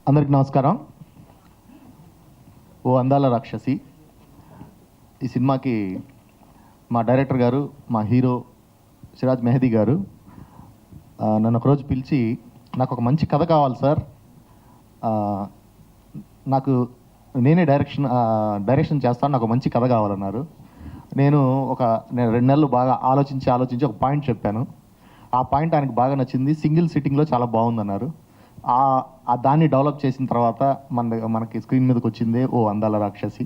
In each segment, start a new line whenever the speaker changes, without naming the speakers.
అందరికి నమస్కారం. ఓ అందాల రాక్షసి ఈ సినిమాకి మా డైరెక్టర్ గారు, మా హీరో సిరాజ్ మెహదీ గారు నన్ను ఒకరోజు పిలిచి, నాకు ఒక మంచి కథ కావాలి సార్, నాకు నేనే డైరెక్షన్ చేస్తాను, నాకు మంచి కథ కావాలన్నారు. నేను 2 నెలలు బాగా ఆలోచించి ఒక పాయింట్ చెప్పాను. ఆ పాయింట్ ఆయనకు బాగా నచ్చింది. సింగిల్ సిట్టింగ్లో చాలా బాగుందన్నారు. దాన్ని డెవలప్ చేసిన తర్వాత మనకి స్క్రీన్ మీదకి వచ్చిందే ఓ అందాల రాక్షసి.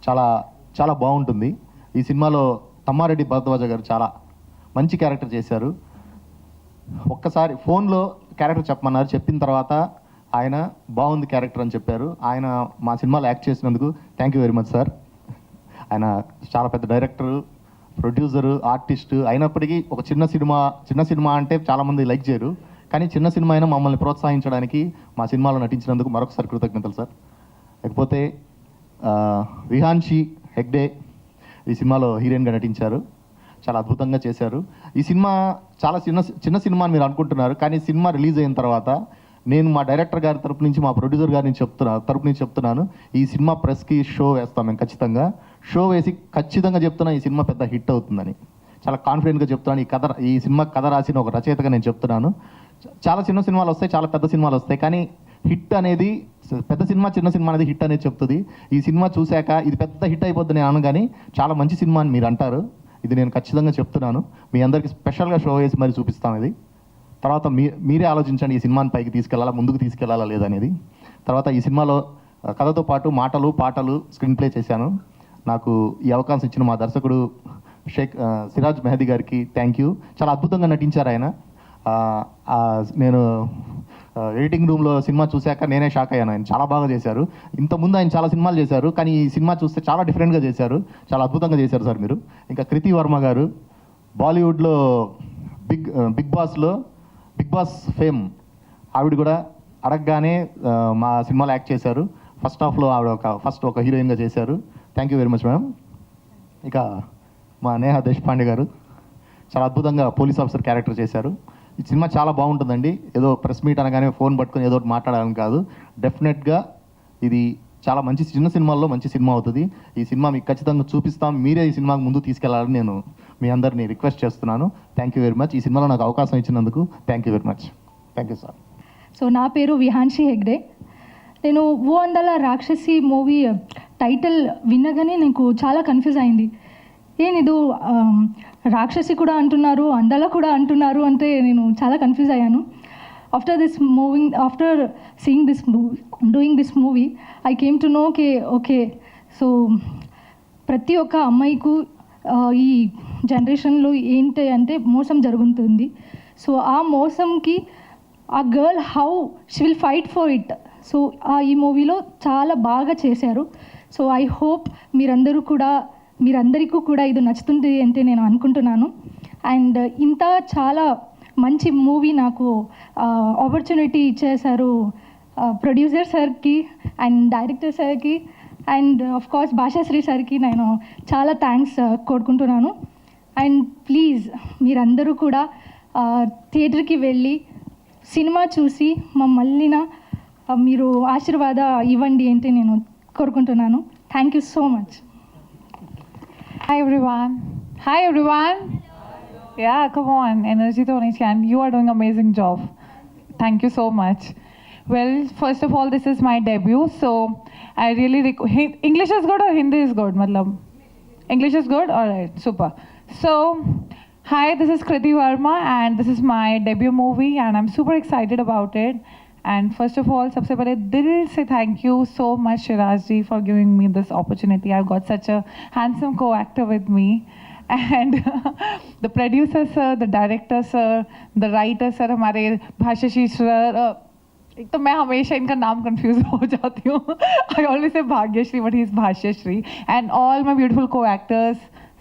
చాలా చాలా బాగుంటుంది. ఈ సినిమాలో తమ్మారెడ్డి భరద్వాజ గారు చాలా మంచి క్యారెక్టర్ చేశారు. ఒక్కసారి ఫోన్లో క్యారెక్టర్ చెప్పమన్నారు. చెప్పిన తర్వాత ఆయన బాగుంది క్యారెక్టర్ అని చెప్పారు. ఆయన మా సినిమాలో యాక్ట్ చేసినందుకు thank you very much sir. ఆయన చాలా పెద్ద డైరెక్టరు, ప్రొడ్యూసరు, ఆర్టిస్టు అయినప్పటికీ ఒక చిన్న సినిమా అంటే చాలామంది లైక్ చేయరు. కానీ చిన్న సినిమా అయినా మమ్మల్ని ప్రోత్సహించడానికి మా సినిమాలో నటించినందుకు మరొకసారి కృతజ్ఞతలు సార్. లేకపోతే విహాన్షి హెగ్డే ఈ సినిమాలో హీరోయిన్గా నటించారు. చాలా అద్భుతంగా చేశారు. ఈ సినిమా చాలా చిన్న సినిమా అని మీరు అనుకుంటున్నారు. కానీ సినిమా రిలీజ్ అయిన తర్వాత నేను మా డైరెక్టర్ గారి తరపు నుంచి, మా ప్రొడ్యూసర్ గారి నుంచి చెప్తున్నాను, ఈ సినిమా ప్రెస్కి షో వేస్తాం మేము ఖచ్చితంగా. షో వేసి ఖచ్చితంగా చెప్తున్నా ఈ సినిమా పెద్ద హిట్ అవుతుందని. చాలా కాన్ఫిడెంట్గా చెప్తున్నాను. ఈ సినిమా కథ రాసిన ఒక రచయితగా నేను చెప్తున్నాను. చాలా చిన్న సినిమాలు వస్తాయి, చాలా పెద్ద సినిమాలు వస్తాయి, కానీ హిట్ అనేది పెద్ద సినిమా, చిన్న సినిమా అనేది హిట్ అనేది చెప్తుంది. ఈ సినిమా చూశాక ఇది పెద్ద హిట్ అయిపోద్ది నేను అనగానే చాలా మంచి సినిమా అని మీరు అంటారు. ఇది నేను ఖచ్చితంగా చెప్తున్నాను. మీ అందరికీ స్పెషల్గా షో వేసి మరి చూపిస్తాం. ఇది తర్వాత మీరే ఆలోచించండి, ఈ సినిమాని పైకి తీసుకెళ్లాలా, ముందుకు తీసుకెళ్లాలా లేదనేది. తర్వాత ఈ సినిమాలో కథతో పాటు మాటలు, పాటలు, స్క్రీన్ ప్లే చేశాను. నాకు ఈ అవకాశం ఇచ్చిన మా దర్శకుడు సిరాజ్ మెహదీ గారికి థ్యాంక్ యూ. చాలా అద్భుతంగా నటించారు ఆయన. నేను ఎడిటింగ్ రూమ్లో సినిమా చూశాక నేనే షాక్ అయ్యాను. ఆయన చాలా బాగా చేశారు. ఇంతకుముందు ఆయన చాలా సినిమాలు చేశారు, కానీ ఈ సినిమా చూస్తే చాలా డిఫరెంట్గా చేశారు. చాలా అద్భుతంగా చేశారు సార్ మీరు. ఇంకా కృతి వర్మ గారు బాలీవుడ్లో బిగ్ బాస్ ఫేమ్, ఆవిడ కూడా అడగగానే మా సినిమాలో యాక్ట్ చేశారు. ఫస్ట్ హాఫ్లో ఆవిడ ఒక హీరోయిన్గా చేశారు. Thank you very much ma'am. ఇక మా నేహా దేశపాండే గారు చాలా అద్భుతంగా పోలీస్ ఆఫీసర్ క్యారెక్టర్ చేశారు. ఈ సినిమా చాలా బాగుంటుందండి. ఏదో ప్రెస్ మీట్ అనగానే ఫోన్ పట్టుకొని ఏదో మాట్లాడాలని కాదు. డెఫినెట్గా ఇది చాలా మంచి చిన్న సినిమాల్లో మంచి సినిమా అవుతుంది. ఈ సినిమా మీకు ఖచ్చితంగా చూపిస్తాం. మీరే ఈ సినిమాకి ముందు తీసుకెళ్లాలని నేను మీ అందరినీ రిక్వెస్ట్ చేస్తున్నాను. Thank you very much. ఈ సినిమాలో నాకు అవకాశం ఇచ్చినందుకు thank you very much. Thank you sir.
So నా పేరు విహాన్షి హెగ్డే. నేను ఓ అందాల రాక్షసి మూవీ టైటిల్ విన్నగానే నాకు చాలా కన్ఫ్యూజ్ అయింది. ఇది రాక్షసి కూడా అంటున్నారు, అందాల కూడా అంటున్నారు అంటే నేను చాలా కన్ఫ్యూజ్ అయ్యాను. After seeing doing this movie I came to know okay so ప్రతి ఒక్క అమ్మాయికు ఈ జనరేషన్లో ఏంటి అంటే మోసం జరుగుతుంది. సో ఆ మోసంకి ఆ girl how she will fight for it. So ఈ మూవీలో చాలా బాగా చేశారు. సో ఐ హోప్ మీరందరికీ కూడా ఇది నచ్చుతుంది అంటే నేను అనుకుంటున్నాను. అండ్ ఇంత చాలా మంచి మూవీ నాకు ఆపర్చునిటీ ఇచ్చేశారు ప్రొడ్యూసర్ సార్కి అండ్ డైరెక్టర్ సార్కి అండ్ ఆఫ్ కోర్స్ భాషాశ్రీ సార్కి నేను చాలా థ్యాంక్స్ కోరుకుంటున్నాను. అండ్ ప్లీజ్ మీరందరూ కూడా థియేటర్కి వెళ్ళి సినిమా చూసి మమ్మల్ని మీరు ఆశీర్వాద ఇవ్వండి అంటే నేను కోరుకుంటున్నాను. Thank you so much.
Hi everyone. Yeah, come on, energy to honi chahiye, and you are doing amazing job. Thank you so much. Well, first of all, this is my debut, so I really English is good or Hindi is good? Matlab English is good. All right, super. So hi, this is Kriti Verma and this is my debut movie and I'm super excited about it. And first of all, sabse pehle dil se thank you so much Shiraz ji for giving me this opportunity. I've got such a handsome co-actor with me and the producer sir, the director sir, the writer sir, हमारे भाष्यश्री sir. एक तो मैं हमेशा इनका नाम confuse हो जाती हूँ. I always say Bhagyashree but he is भाष्यश्री. And all my beautiful co-actors.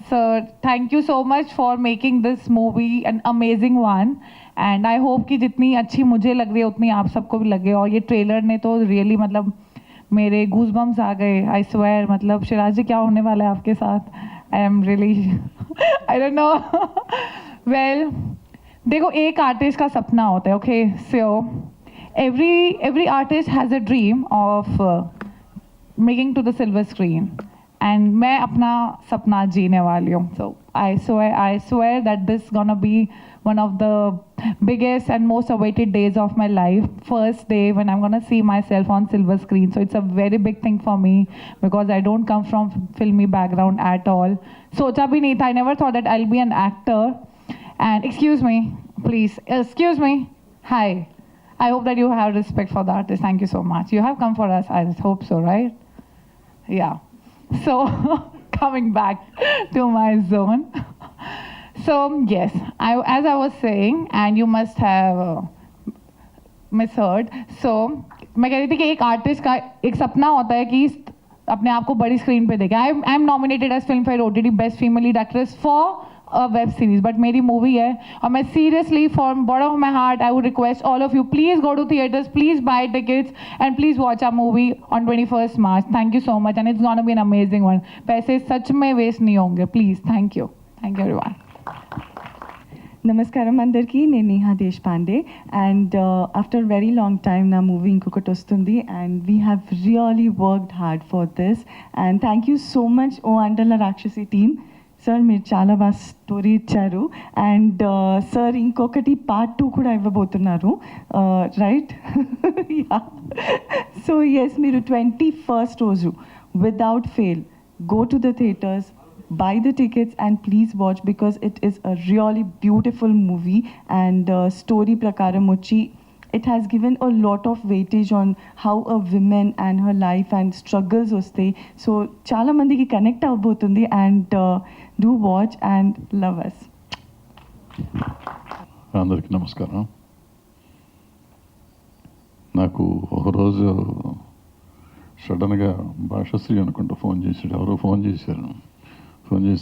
Sir, thank you so much for making this movie an amazing one. And I hope कि जितनी अच्छी मुझे लग रही है उतनी आप सबको भी लगे. और ये ट्रेलर ने तो रियली मतलब मेरे गूज बम्स आ गए. I swear. मतलब शिराज जी क्या होने वाला है आपके साथ? I am really I don't know. Well देखो, एक आर्टिस्ट का सपना होता है. Okay, so every artist has a dream of making to the silver screen, and मैं अपना सपना जीने वाली हूँ. So I swear that this gonna be one of the biggest and most awaited days of my life. First day when I'm gonna see myself on silver screen. So it's a very big thing for me because I don't come from filmy background at all. सोचा भी नहीं था. I never thought that I'll be an actor. And excuse me, please, excuse me. Hi. I hope that you have respect for the artist. Thank you so much. You have come for us. I hope so, right? Yeah. So coming back to my zone. So yes, as I was saying, and you must have misheard. So मैं कह रही थी कि एक artist का एक सपना होता है कि अपने आप को बड़ी स्क्रीन पे देखे. I am nominated as Filmfare OTT best female lead actress for a web series, but मेरी मूवी है और मैं seriously from bottom of my heart I would request all of you, please go to theaters, please buy tickets and please watch our movie on 21st March. Thank you so much and it's gonna be an amazing one. पैसे सच में waste नहीं होंगे. Please, thank you everyone.
నమస్కారం అందరికీ, నేను Neha Deshpande and after very long time నా movie ఇంకొకటి వస్తుంది and we have really worked hard for this and thank you so much O Andala Rakshasi team. Sir మీరు చాలా బాగా స్టోరీ ఇచ్చారు అండ్ సార్ ఇంకొకటి పార్ట్ 2 కూడా ఇవ్వబోతున్నారు, రైట్? సో ఎస్, మీరు 21st రోజు without fail go to the theatres, buy the tickets and please watch because it is a really beautiful movie and story prakaram mochi it has given a lot of weightage on how a woman and her life and struggles vaste, so chala mandiki connect avbotundi and do watch and love us.
అందరికీ నమస్కారం. నాకు ఒకరోజు సడన్గా భాషశ్రీ అనుకుంటా phone చేశాడు. ఎవరో phone చేశారు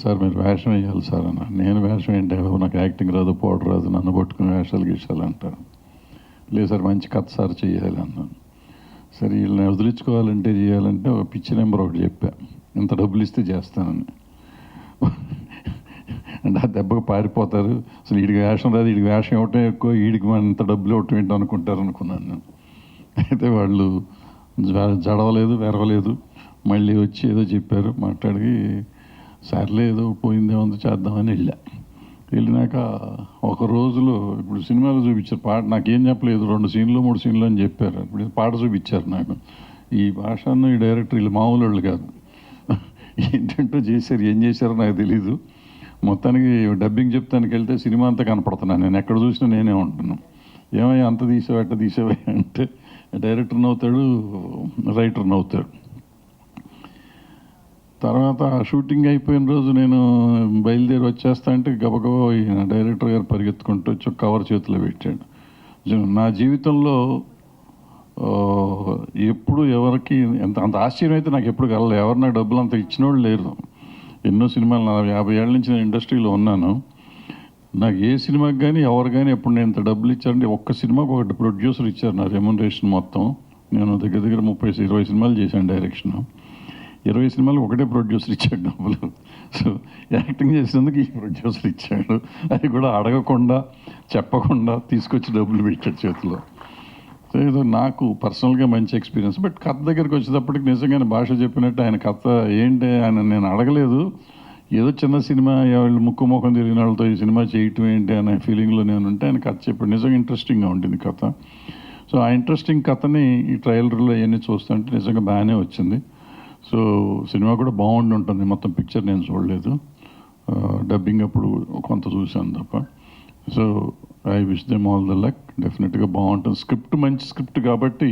sir మీరు వేషం వేయాలి సార్ అన్న. నేను వేషం ఏంటి, నాకు యాక్టింగ్ రాదు, పౌడర్ రాదు, నన్ను పట్టుకుని వేషాలు గీసాలు అంటారు. లేదు సార్ మంచి కథ సార్ చేయాలి అన్నాను. సరే వీళ్ళని వదిలించుకోవాలంటే చేయాలంటే ఒక పిచ్చి నెంబర్ ఒకటి చెప్పా, ఇంత డబ్బులు ఇస్తే చేస్తానని. అంటే ఆ దెబ్బకు పారిపోతారు. అసలు వీడికి వేషం రాదు, వీడికి వేషం ఇవ్వటం ఎక్కువ, వీడికి మన ఇంత డబ్బులు ఇవ్వటం ఏంటో అనుకుంటారు అనుకున్నాను నేను. అయితే వాళ్ళు జడవలేదు, వెరవలేదు, మళ్ళీ వచ్చి ఏదో చెప్పారు. మాట్లాడి సర్లే ఏదో పోయిందేమో చేద్దామని వెళ్ళినాక ఒక రోజులో ఇప్పుడు సినిమాలో చూపించారు పాట, నాకేం చెప్పలేదు, 2 సీన్లు 3 సీన్లు అని చెప్పారు. ఇప్పుడు పాట చూపించారు నాకు. ఈ భాషను ఈ డైరెక్టర్ వీళ్ళు మామూలు వాళ్ళు కాదు, ఏంటంటో చేశారు. ఏం చేశారో నాకు తెలీదు. మొత్తానికి డబ్బింగ్ చెప్తానికి వెళ్తే సినిమా అంతా కనపడుతున్నాను నేను, ఎక్కడ చూసినా నేనే ఉంటున్నాను. ఏమయ్యా అంత తీసావు అట్ట తీసావా అంటే డైరెక్టర్ నవ్వుతాడు, రైటర్ నవ్వుతాడు. తర్వాత షూటింగ్ అయిపోయిన రోజు నేను బయలుదేరి వచ్చేస్తా అంటే గబగబా డైరెక్టర్ గారు పరిగెత్తుకుంటూ వచ్చి కవర్ చేతిలో పెట్టాడు. నా జీవితంలో ఎప్పుడు ఎవరికి అంత ఆశ్చర్యం అయితే నాకు ఎప్పుడు కలలేదు. ఎవరు నాకు డబ్బులు అంత ఇచ్చిన వాళ్ళు లేరు. ఎన్నో సినిమాలు 50 ఏళ్ళ నుంచి నేను ఇండస్ట్రీలో ఉన్నాను. నాకు ఏ సినిమాకి కానీ ఎవరు కానీ ఎప్పుడు నేను ఇంత డబ్బులు ఇచ్చారంటే ఒక్క సినిమాకి ఒకటి ప్రొడ్యూసర్ ఇచ్చారు నా రెమ్యునరేషన్ మొత్తం. నేను దగ్గర 30-20 సినిమాలు చేశాను డైరెక్షన్. 20 సినిమాలు ఒకటే ప్రొడ్యూసర్ ఇచ్చాడు డబ్బులు. సో యాక్టింగ్ చేసినందుకు ఈ ప్రొడ్యూసర్ ఇచ్చాడు. అది కూడా అడగకుండా చెప్పకుండా తీసుకొచ్చి డబ్బులు పెట్టాడు చేతిలో. సో ఏదో నాకు పర్సనల్గా మంచి ఎక్స్పీరియన్స్. బట్ కథ దగ్గరికి వచ్చేటప్పటికి నిజంగానే భాష చెప్పినట్టు ఆయన కథ ఏంటి ఆయన నేను అడగలేదు. ఏదో చిన్న సినిమా వాళ్ళు ముఖం తిరిగిన వాళ్ళతో ఈ సినిమా చేయటం ఏంటి అనే ఫీలింగ్లో నేను ఉంటే ఆయన కథ చెప్పాడు. నిజంగా ఇంట్రెస్టింగ్గా ఉంటుంది కథ. సో ఆ ఇంట్రెస్టింగ్ కథని ఈ ట్రైలర్లో అవన్నీ చూస్తుంటే నిజంగా బాగానే వచ్చింది. సో సినిమా కూడా బాగుండి ఉంటుంది. మొత్తం పిక్చర్ నేను చూడలేదు, డబ్బింగ్ అప్పుడు కొంత చూశాను తప్ప. So I wish them all the luck. డెఫినెట్గా బాగుంటుంది. స్క్రిప్ట్ మంచి స్క్రిప్ట్ కాబట్టి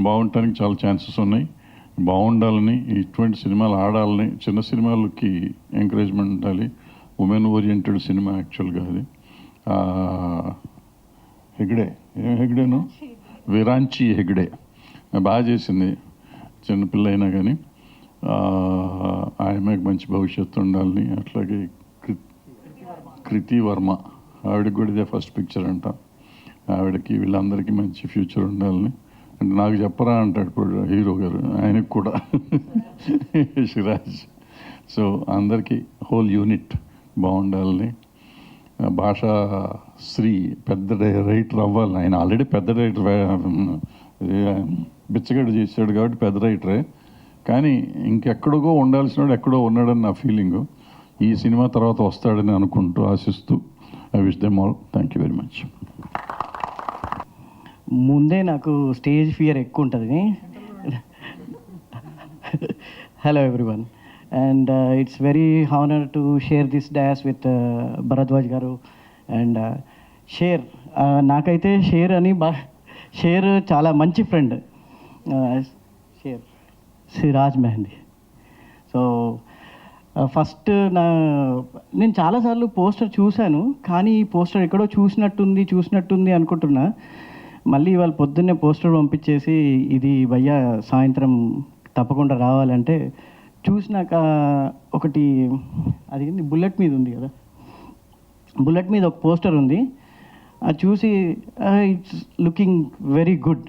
బాగుండటానికి చాలా ఛాన్సెస్ ఉన్నాయి. బాగుండాలని, ఇటువంటి సినిమాలు ఆడాలని, చిన్న సినిమాలకి ఎంకరేజ్మెంట్ ఉండాలి. ఉమెన్ ఓరియంటెడ్ సినిమా యాక్చువల్గా అది. హెగ్డేను విరాంచి హెగ్డే బాగా చేసింది. చిన్నపిల్ల అయినా కానీ ఆమెకు మంచి భవిష్యత్తు ఉండాలని. అట్లాగే కృతి వర్మ, ఆవిడకి కూడా ఇదే ఫస్ట్ పిక్చర్ అంట. ఆవిడకి వీళ్ళందరికీ మంచి ఫ్యూచర్ ఉండాలని. అంటే నాకు చెప్పరా అంటాడు ఇప్పుడు హీరో గారు, ఆయనకు కూడా శిరాజ్. సో అందరికీ హోల్ యూనిట్ బాగుండాలని. భాషా శ్రీ పెద్ద రైటర్ అవ్వాలి. ఆయన ఆల్రెడీ పెద్ద రైటర్, బిచ్చగడ్డ చేశాడు కాబట్టి పెద్ద రైటరే. కానీ ఇంకెక్కడికో ఉండాల్సినాడు ఎక్కడో ఉన్నాడని నా ఫీలింగు. ఈ సినిమా తర్వాత వస్తాడని అనుకుంటూ ఆశిస్తూ I wish them all. Thank you very much.
ముందే నాకు స్టేజ్ ఫియర్ ఎక్కువ ఉంటుంది. Hello everyone, and it's very honour to share this dais with Bharadwaj garu. And Sher, నాకైతే షేర్ చాలా మంచి friend. Sher Siraj Mehndi. So first నేను చాలాసార్లు పోస్టర్ చూశాను, కానీ ఈ పోస్టర్ ఎక్కడో చూసినట్టుంది అనుకుంటున్నా. మళ్ళీ ఇవాళ పొద్దున్నే పోస్టర్ పంపించేసి ఇది భయ్యా సాయంత్రం తప్పకుండా రావాలంటే చూసినాక ఒకటి అది బుల్లెట్ మీద ఉంది కదా, బుల్లెట్ మీద ఒక పోస్టర్ ఉంది. అది చూసి it's looking very good,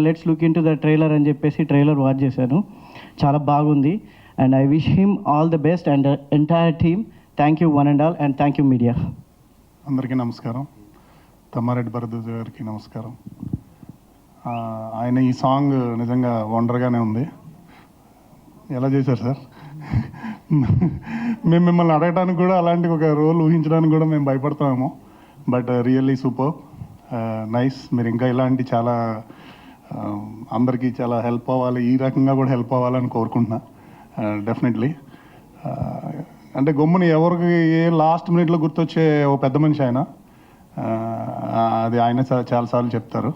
let's look in to the trailer అని చెప్పేసి ట్రైలర్ వాచ్ చేశాను. చాలా బాగుంది. And I wish him all the best and entire team. Thank you one and all, and thank you media.
అందరికీ నమస్కారం. తమ్మారెడ్డి భరద్వాజ్ గారికి నమస్కారం. ఆయన ఈ సాంగ్ నిజంగా వండర్గానే ఉంది. ఎలా చేశారు సార్? మేము మిమ్మల్ని అడగడానికి కూడా, అలాంటి ఒక రోల్ ఊహించడానికి కూడా మేము భయపడతామేమో. But really super, nice. మీరు ఇంకా ఇలాంటి చాలా అందరికీ చాలా హెల్ప్ అవ్వాలి, ఈ రకంగా కూడా హెల్ప్ అవ్వాలని కోరుకుంటున్నా. డెఫినెట్లీ అంటే గమ్ముని ఎవరికి ఏ లాస్ట్ మినిట్లో గుర్తొచ్చే ఓ పెద్ద మనిషి ఆయన. అది ఆయన చాలాసార్లు చెప్తారు.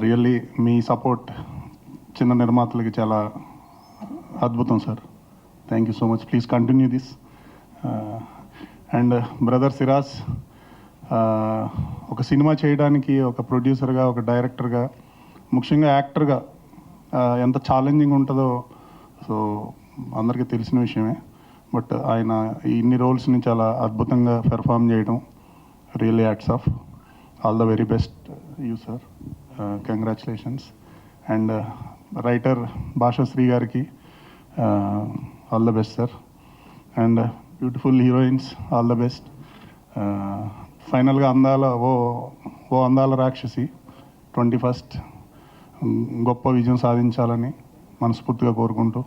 రియల్లీ మీ సపోర్ట్ చిన్న నిర్మాతలకి చాలా అద్భుతం sir. Thank you so much. Please continue this. And brother Siraj, ఒక సినిమా చేయడానికి ఒక ప్రొడ్యూసర్గా, ఒక డైరెక్టర్గా, ముఖ్యంగా యాక్టర్గా ఎంత ఛాలెంజింగ్ ఉంటుందో సో అందరికీ తెలిసిన విషయమే. బట్ ఆయన ఇన్ని రోల్స్ని చాలా అద్భుతంగా పెర్ఫామ్ చేయడం really hats off. All the very best you sir. Congratulations. And writer Bhashasri గారికి all the best sir. And beautiful heroines all the best. ఫైనల్గా ఓ అందాల రాక్షసి 21st గొప్ప విజయం సాధించాలని మనస్ఫూర్తిగా కోరుకుంటూ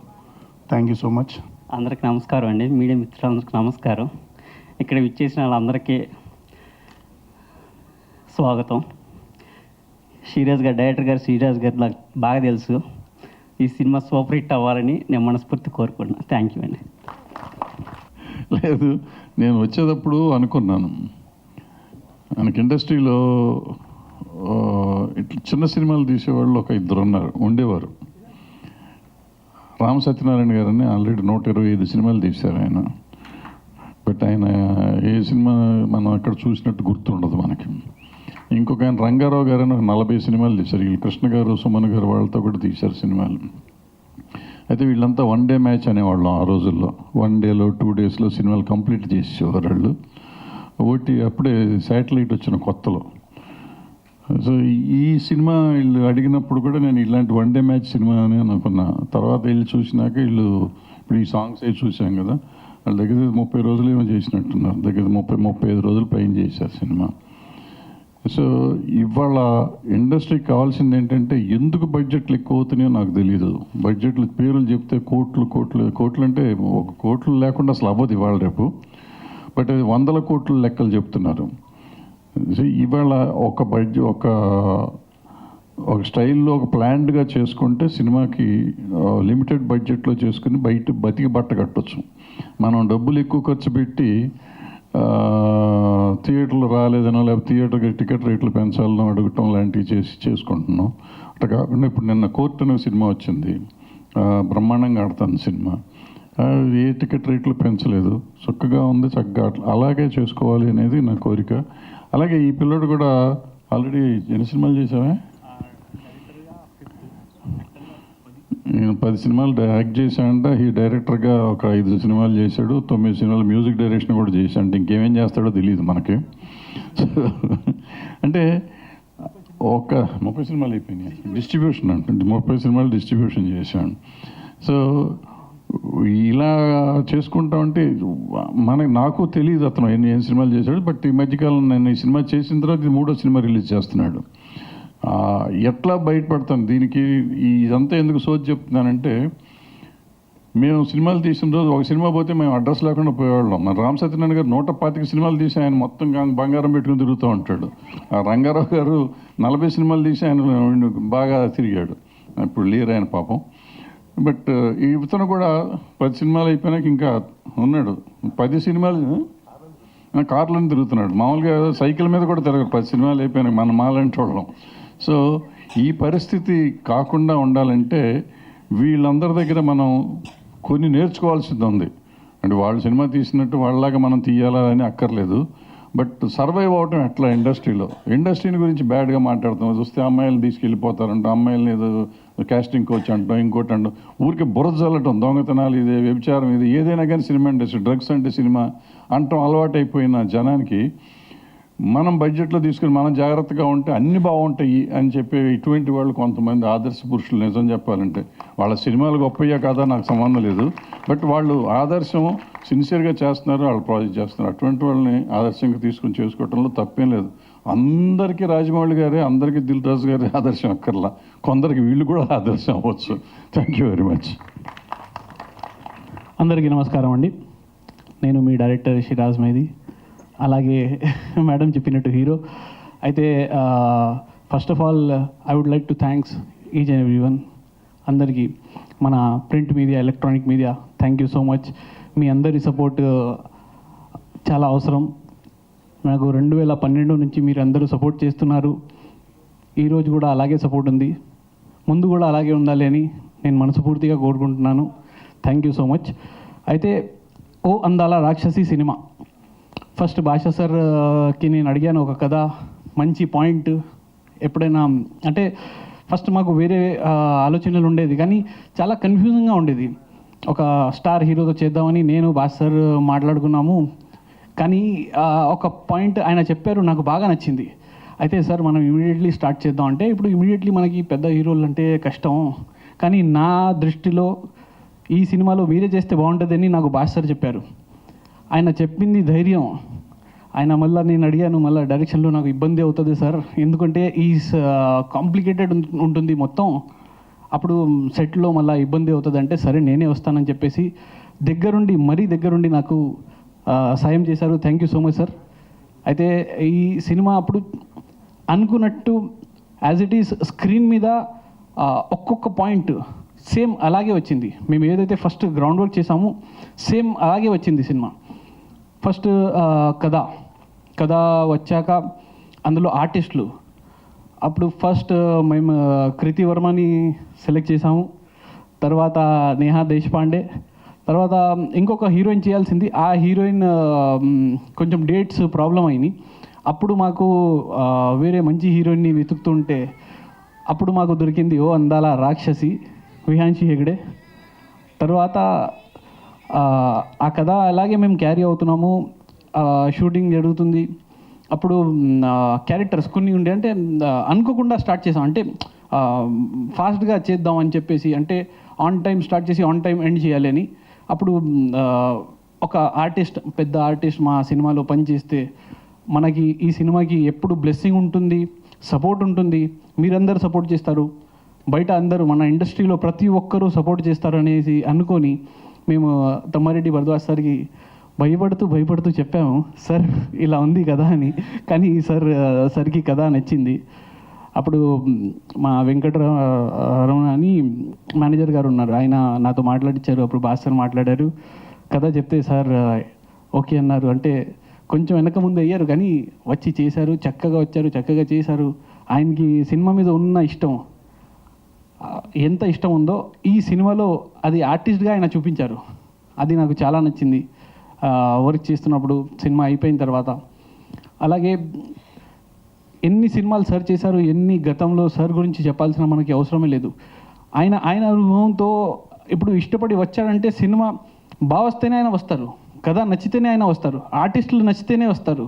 థ్యాంక్ యూ సో మచ్.
అందరికీ నమస్కారం అండి, మీడియా మిత్రులందరికీ నమస్కారం. ఇక్కడ విచ్చేసిన వాళ్ళందరికీ స్వాగతం. డైరెక్టర్ గారు శ్రీరాజ్ గారు నాకు బాగా తెలుసు. ఈ సినిమా సూపర్ హిట్ అవ్వాలని నేను మనస్ఫూర్తి కోరుకుంటున్నాను. థ్యాంక్ యూ అండి.
లేదు, నేను వచ్చేటప్పుడు అనుకున్నాను మనకి ఇండస్ట్రీలో ఇట్లా చిన్న సినిమాలు తీసేవాళ్ళు ఒక ఇద్దరు ఉండేవారు. రామ సత్యనారాయణ గారని ఆల్రెడీ 125 సినిమాలు తీశారు ఆయన. బట్ ఆయన ఏ సినిమా మనం అక్కడ చూసినట్టు గుర్తుండదు మనకి. ఇంకొక ఆయన రంగారావు గారని ఒక 40 సినిమాలు తీశారు. వీళ్ళు కృష్ణ గారు, సుమన్ గారు వాళ్ళతో కూడా తీశారు సినిమాలు. అయితే వీళ్ళంతా 1 డే మ్యాచ్ అనేవాళ్ళం ఆ రోజుల్లో. 1 డేలో 2 డేస్లో సినిమాలు కంప్లీట్ చేసేవారు వాళ్ళు. ఒకటి అప్పుడే శాటిలైట్ వచ్చిన కొత్తలో. సో ఈ సినిమా వీళ్ళు అడిగినప్పుడు కూడా నేను ఇలాంటి 1 డే మ్యాచ్ సినిమా అని అనుకున్నా. తర్వాత వీళ్ళు చూసినాక వీళ్ళు ఇప్పుడు ఈ సాంగ్స్ అవి చూసాం కదా, వాళ్ళ దగ్గర 30 రోజులు ఏమో చేసినట్టున్నారు. దగ్గర 35 రోజులు పైన చేశారు సినిమా. సో ఇవాళ ఇండస్ట్రీకి కావాల్సింది ఏంటంటే, ఎందుకు బడ్జెట్లు ఎక్కువ అవుతున్నాయో నాకు తెలియదు. బడ్జెట్లు పేర్లు చెప్తే కోట్లు అంటే ఒక కోట్లు లేకుండా అసలు అవ్వదు ఇవాళ రేపు. బట్ అది 100 కోట్ల లెక్కలు చెప్తున్నారు. సో ఇవాళ ఒక స్టైల్లో ఒక ప్లాన్డ్గా చేసుకుంటే సినిమాకి లిమిటెడ్ బడ్జెట్లో చేసుకుని బతికి బట్ట కట్టొచ్చు. మనం డబ్బులు ఎక్కువ ఖర్చు పెట్టి థియేటర్లు రాలేదనో, లేకపోతే థియేటర్కి టికెట్ రేట్లు పెంచాలనో అడగటం లాంటివి చేసుకుంటున్నాం. అట్లా కాకుండా ఇప్పుడు నిన్న కోర్టు అనే సినిమా వచ్చింది, బ్రహ్మాండంగా ఆడుతాను సినిమా. ఏ టికెట్ రేట్లు పెంచలేదు, చక్కగా ఉంది. చక్కగా అలాగే చేసుకోవాలి అనేది నా కోరిక. అలాగే ఈ పిల్లడు కూడా ఆల్రెడీ ఎన్ని సినిమాలు చేసావే? నేను 10 సినిమాలు యాక్ట్ చేశానంట. ఈ డైరెక్టర్గా ఒక 5 సినిమాలు చేశాడు, 9 సినిమాలు మ్యూజిక్ డైరెక్షన్ కూడా చేశాడు. ఇంకేమేం చేస్తాడో తెలియదు మనకి. అంటే ఒక 30 సినిమాలు అయిపోయినాయి డిస్ట్రిబ్యూషన్. అంటే 30 సినిమాలు డిస్ట్రిబ్యూషన్ చేశాను. సో ఇలా చేసుకుంటా ఉంటే నాకు తెలియదు అతను ఏం సినిమాలు చేశాడు. బట్ ఈ మధ్యకాలం నేను ఈ సినిమా చేసిన తర్వాత ఇది 3వ సినిమా రిలీజ్ చేస్తున్నాడు. ఎట్లా బయటపడతాను దీనికి? ఇదంతా ఎందుకు సోది చెప్తున్నానంటే, మేము సినిమాలు తీసిన రోజు ఒక సినిమా పోతే మేము అడ్రస్ లేకుండా పోయేవాళ్ళం. మన రామ్ సత్యనారాయణ గారు 125 సినిమాలు తీసి ఆయన మొత్తం బంగారం పెట్టుకుని తిరుగుతూ ఉంటాడు. ఆ రంగారావు గారు 40 సినిమాలు తీసి ఆయన బాగా తిరిగాడు. ఇప్పుడు లేరు ఆయన పాపం. బట్ ఇతను కూడా 10 సినిమాలు అయిపోయినాక ఇంకా ఉన్నాడు. 10 సినిమాలు కార్లను తిరుగుతున్నాడు. మామూలుగా సైకిల్ మీద కూడా తిరగరు 10 సినిమాలు అయిపోయినాక మన మాలాంటి వాళ్ళం. సో ఈ పరిస్థితి కాకుండా ఉండాలంటే వీళ్ళందరి దగ్గర మనం కొన్ని నేర్చుకోవాల్సింది ఉంది. అంటే వాళ్ళు సినిమా తీసినట్టు వాళ్ళలాగా మనం తీయాలా అని అక్కర్లేదు. బట్ సర్వైవ్ అవటం ఎట్లా ఇండస్ట్రీని గురించి బ్యాడ్గా మాట్లాడుతాం. చూస్తే అమ్మాయిలు తీసుకెళ్ళిపోతారంట, అమ్మాయిలని ఏదో కాస్టింగ్ కోచ్ అంటాం, ఇంకోటి అంటాం. ఊరికి బురద చల్లటం, దొంగతనాలు ఇదే, వ్యభిచారం ఇది, ఏదైనా కానీ సినిమా ఇండస్ట్రీ, డ్రగ్స్ అంటే సినిమా అంటాం అలవాటైపోయిన జనానికి మనం బడ్జెట్లో తీసుకుని మనం జాగ్రత్తగా ఉంటే అన్ని బాగుంటాయి అని చెప్పి ఇటువంటి వాళ్ళు కొంతమంది ఆదర్శ పురుషులు. నిజం చెప్పాలంటే వాళ్ళ సినిమాలు గొప్పయ్యా కాదా నాకు సంబంధం లేదు. బట్ వాళ్ళు ఆదర్శం సిన్సియర్గా చేస్తున్నారు, వాళ్ళు ప్రాజెక్ట్ చేస్తున్నారు. అటువంటి వాళ్ళని ఆదర్శంగా తీసుకుని చేసుకోవడంలో తప్పేం లేదు. అందరికీ రాజమౌళి గారే, అందరికీ దిల్ రాజు గారే ఆదర్శం అక్కర్లా. కొందరికి వీళ్ళు కూడా ఆదర్శం అవ్వచ్చు. Thank you very much.
అందరికీ నమస్కారం అండి. నేను మీ డైరెక్టర్ షిరాజ్ మైది, అలాగే మేడం చెప్పినట్టు హీరో. అయితే first of all I would like to thanks each and every one. అందరికీ, మన print media, electronic media, thank you so much. మీ అందరి సపోర్ట్ చాలా అవసరం. నాకు 2012 నుంచి మీరు అందరూ సపోర్ట్ చేస్తున్నారు. ఈరోజు కూడా అలాగే సపోర్ట్ ఉంది, ముందు కూడా అలాగే ఉండాలి అని నేను మనస్ఫూర్తిగా కోరుకుంటున్నాను. Thank you so much. అయితే ఓ అందాల రాక్షసి సినిమా ఫస్ట్ భాషా సార్కి నేను అడిగాను ఒక కథ, మంచి పాయింట్. ఎప్పుడైనా అంటే ఫస్ట్ మాకు వేరే ఆలోచనలు ఉండేది, కానీ చాలా కన్ఫ్యూజింగ్గా ఉండేది. ఒక స్టార్ హీరోతో చేద్దామని నేను భాషా సార్ మాట్లాడుకున్నాము. కానీ ఒక పాయింట్ ఆయన చెప్పారు, నాకు బాగా నచ్చింది. అయితే సార్ మనం ఇమీడియట్లీ స్టార్ట్ చేద్దాం అంటే, ఇప్పుడు ఇమీడియట్లీ మనకి పెద్ద హీరోలు అంటే కష్టం, కానీ నా దృష్టిలో ఈ సినిమాలో మీరే చేస్తే బాగుంటుందని నాకు భాషా సార్ చెప్పారు. ఆయన చెప్పింది ధైర్యం. ఆయన మళ్ళీ నేను అడిగాను, మళ్ళీ డైరెక్షన్లో నాకు ఇబ్బంది అవుతుంది సార్, ఎందుకంటే ఈ కాంప్లికేటెడ్ ఉంటుంది మొత్తం, అప్పుడు సెట్లో మళ్ళీ ఇబ్బంది అవుతుంది అంటే, సరే నేనే వస్తానని చెప్పేసి మరీ దగ్గరుండి నాకు సాయం చేశారు. Thank you so much sir. అయితే ఈ సినిమా అప్పుడు అనుకున్నట్టు యాజ్ ఇట్ ఈస్ స్క్రీన్ మీద ఒక్కొక్క పాయింట్ సేమ్ అలాగే వచ్చింది. మేము ఏదైతే ఫస్ట్ గ్రౌండ్ వర్క్ చేసామో సేమ్ అలాగే వచ్చింది సినిమా. ఫస్ట్ కథ వచ్చాక అందులో ఆర్టిస్టులు, అప్పుడు ఫస్ట్ మేము కృతి వర్మని సెలెక్ట్ చేసాము, తర్వాత నేహా దేశపాండే, తర్వాత ఇంకొక హీరోయిన్ చేయాల్సింది. ఆ హీరోయిన్ కొంచెం డేట్స్ ప్రాబ్లం అయినాయి. అప్పుడు మాకు వేరే మంచి హీరోయిన్ని వెతుకుతుంటే అప్పుడు మాకు దొరికింది ఓ అందాల రాక్షసి విహాన్షి హెగ్డే. తర్వాత ఆ కథ అలాగే మేము క్యారీ అవుతున్నాము, షూటింగ్ జరుగుతుంది. అప్పుడు క్యారెక్టర్స్ కొన్ని ఉండే, అంటే అనుకోకుండా స్టార్ట్ చేసాం, అంటే ఫాస్ట్గా చేద్దాం అని చెప్పేసి, అంటే ఆన్ టైం స్టార్ట్ చేసి ఆన్ టైం ఎండ్ చేయాలి అని. అప్పుడు ఒక ఆర్టిస్ట్, పెద్ద ఆర్టిస్ట్ మా సినిమాలో పనిచేస్తే మనకి ఈ సినిమాకి ఎప్పుడు బ్లెస్సింగ్ ఉంటుంది, సపోర్ట్ ఉంటుంది, మీరందరూ సపోర్ట్ చేస్తారు, బయట అందరూ మన ఇండస్ట్రీలో ప్రతి ఒక్కరూ సపోర్ట్ చేస్తారు అనేసి అనుకొని మేము తమ్మారెడ్డి భరద్వాజ్ సార్కి భయపడుతూ చెప్పాము, సార్ ఇలా ఉంది కదా అని. కానీ సార్కి కథ నచ్చింది. అప్పుడు మా వెంకటరమణ అని మేనేజర్ గారు ఉన్నారు, ఆయన నాతో మాట్లాడించారు. అప్పుడు భాస్కర్ మాట్లాడారు, కథ చెప్తే సార్ ఓకే అన్నారు. అంటే కొంచెం వెనక ముందు అయ్యారు, కానీ వచ్చి చేశారు, చక్కగా వచ్చారు, చక్కగా చేశారు. ఆయనకి సినిమా మీద ఉన్న ఇష్టం, ఎంత ఇష్టం ఉందో ఈ సినిమాలో అది ఆర్టిస్ట్గా ఆయన చూపించారు. అది నాకు చాలా నచ్చింది వర్క్ చేస్తున్నప్పుడు, సినిమా అయిపోయిన తర్వాత. అలాగే ఎన్ని సినిమాలు సార్ చేశారు, ఎన్ని గతంలో సార్ గురించి చెప్పాల్సిన మనకి అవసరమే లేదు. ఆయన అనుభవంతో ఇప్పుడు ఇష్టపడి వచ్చాడంటే సినిమా బాగా వస్తేనే ఆయన వస్తారు, కథ నచ్చితేనే ఆయన వస్తారు, ఆర్టిస్టులు నచ్చితేనే వస్తారు,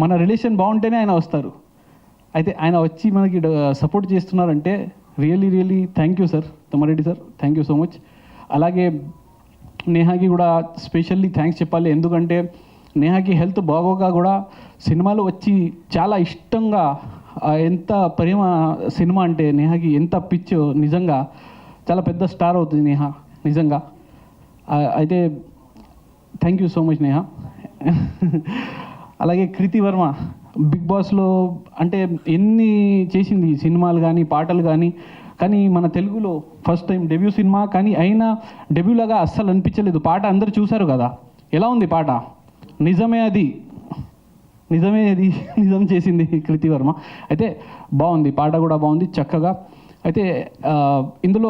మన రిలేషన్ బాగుంటేనే ఆయన వస్తారు. అయితే ఆయన వచ్చి మనకి సపోర్ట్ చేస్తున్నారంటే really thank you sir, Tammareddy sir, thank you so much. అలాగే
నేహాకి కూడా స్పెషల్లీ థ్యాంక్స్ చెప్పాలి. ఎందుకంటే నేహాకి హెల్త్ బాగోగా కూడా సినిమాలో వచ్చి చాలా ఇష్టంగా ఎంత ప్రేమ సినిమా అంటే నేహాకి ఎంత పిచ్చో, నిజంగా చాలా పెద్ద స్టార్ అవుతుంది నేహా నిజంగా. అయితే thank you so much Neha. అలాగే కృతి వర్మ బిగ్ బాస్లో అంటే ఎన్ని చేసింది సినిమాలు కానీ పాటలు కానీ మన తెలుగులో ఫస్ట్ టైం డెబ్యూ సినిమా, కానీ అయినా డెబ్యూలాగా అస్సలు అనిపించలేదు. పాట అందరూ చూశారు కదా, ఎలా ఉంది పాట? నిజమే అది నిజం చేసింది కృతి వర్మ. అయితే బాగుంది, పాట కూడా బాగుంది చక్కగా. అయితే ఇందులో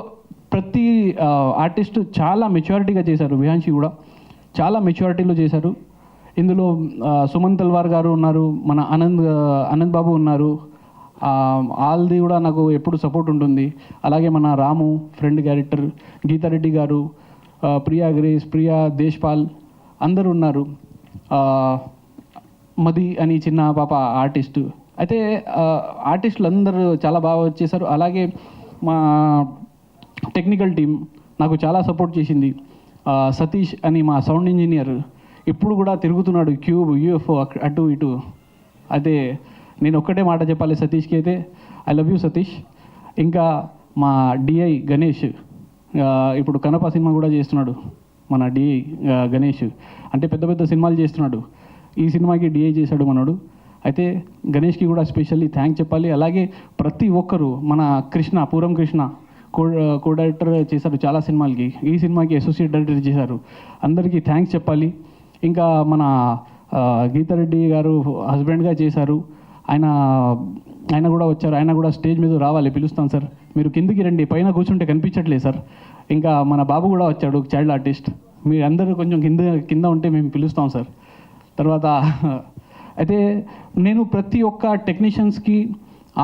ప్రతి ఆర్టిస్ట్ చాలా మెచ్యూరిటీగా చేశారు. విహాన్షి కూడా చాలా మెచ్యూరిటీలో చేశారు. ఇందులో సుమన్ తల్వార్ గారు ఉన్నారు, మన ఆనంద్ బాబు ఉన్నారు. ఆల్ది కూడా నాకు ఎప్పుడు సపోర్ట్ ఉంటుంది. అలాగే మన రాము ఫ్రెండ్ క్యారెక్టర్, గీతారెడ్డి గారు, ప్రియా గ్రేస్, ప్రియా దేశ్పాల్ అందరూ ఉన్నారు. మది అని చిన్న పాప ఆర్టిస్టు. అయితే ఆర్టిస్టులు అందరూ చాలా బాగా వచ్చేసారు. అలాగే మా టెక్నికల్ టీం నాకు చాలా సపోర్ట్ చేసింది. సతీష్ అని మా సౌండ్ ఇంజనీర్ ఇప్పుడు కూడా తిరుగుతున్నాడు క్యూబ్ యూఎఫ్ఓ అటు ఇటు. అయితే నేను ఒక్కటే మాట చెప్పాలి సతీష్కి, అయితే ఐ లవ్ యూ సతీష్. ఇంకా మా డిఐ గణేష్ ఇప్పుడు కనప సినిమా కూడా చేస్తున్నాడు. మన డిఐ గణేష్ అంటే పెద్ద పెద్ద సినిమాలు చేస్తున్నాడు. ఈ సినిమాకి డిఐ చేశాడు మనోడు. అయితే గణేష్కి కూడా స్పెషల్లీ థ్యాంక్స్ చెప్పాలి. అలాగే ప్రతి ఒక్కరు మన కృష్ణ, పూరం కృష్ణ కో డైరెక్టర్ చేశారు చాలా సినిమాలకి, ఈ సినిమాకి అసోసియేట్ డైరెక్టర్ చేశారు. అందరికీ థ్యాంక్స్ చెప్పాలి. ఇంకా మన గీతారెడ్డి గారు హస్బెండ్గా చేశారు. ఆయన కూడా వచ్చారు. ఆయన కూడా స్టేజ్ మీద రావాలి, పిలుస్తాం సార్. మీరు కిందికి రండి, పైన కూర్చుంటే కనిపించట్లేదు సార్. ఇంకా మన బాబు కూడా వచ్చాడు, చైల్డ్ ఆర్టిస్ట్. మీరు అందరూ కొంచెం కింద ఉంటే మేము పిలుస్తాం సార్. తర్వాత అయితే నేను ప్రతి ఒక్క టెక్నీషియన్స్కి,